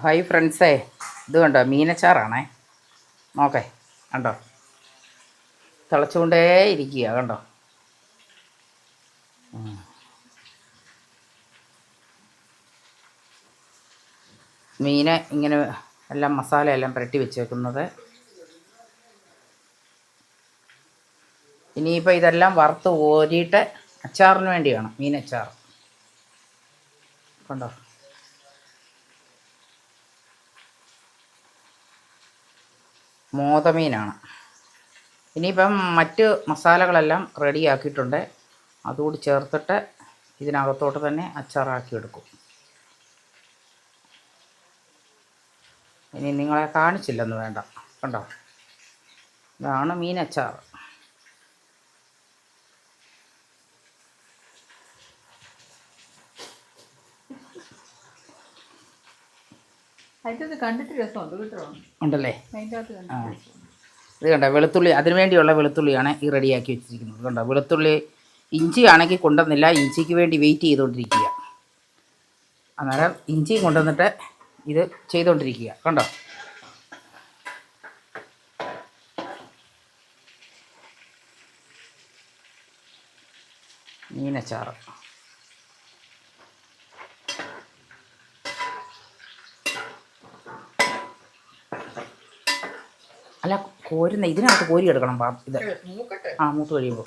Hi ഫ്രണ്ട്സേ, ഇത് കണ്ടോ മീനച്ചാറാണേ. നോക്കേ, കണ്ടോ തിളച്ചുകൊണ്ടേ ഇരിക്കുക കണ്ടോ. മീൻ ഇങ്ങനെ എല്ലാം മസാല എല്ലാം പുരട്ടി വെച്ചേക്കുന്നത്. ഇനിയിപ്പോൾ ഇതെല്ലാം വറുത്ത് കോരിയിട്ട് അച്ചാറിന് വേണ്ടിയാണ് മീനച്ചാർ. കണ്ടോ, മോതമീനാണ്. ഇനിയിപ്പം മറ്റ് മസാലകളെല്ലാം റെഡിയാക്കിയിട്ടുണ്ട്. അതുകൂടി ചേർത്തിട്ട് ഇതിനകത്തോട്ട് തന്നെ അച്ചാറാക്കി എടുക്കും. ഇനി നിങ്ങളെ കാണിച്ചില്ലെന്ന് വേണ്ട, കണ്ടോ, ഇതാണ് മീനച്ചാർ. ഉണ്ടല്ലേ. ഇത് കണ്ടോ, വെളുത്തുള്ളി, അതിനു വേണ്ടിയുള്ള വെളുത്തുള്ളിയാണ് ഈ റെഡിയാക്കി വെച്ചിരിക്കുന്നത്. കണ്ടോ, വെളുത്തുള്ളി. ഇഞ്ചി ആണെങ്കിൽ കൊണ്ടുവന്നില്ല, ഇഞ്ചിക്ക് വേണ്ടി വെയിറ്റ് ചെയ്തുകൊണ്ടിരിക്കുക. അന്നേരം ഇഞ്ചിയും കൊണ്ടുവന്നിട്ട് ഇത് ചെയ്തുകൊണ്ടിരിക്കുക. കണ്ടോ, മീനച്ചാറ്. അല്ല, കോരുന്ന ഇതിനകത്ത് കോരി എടുക്കണം. ഇത് മൂത്ത് കഴിയുമ്പോൾ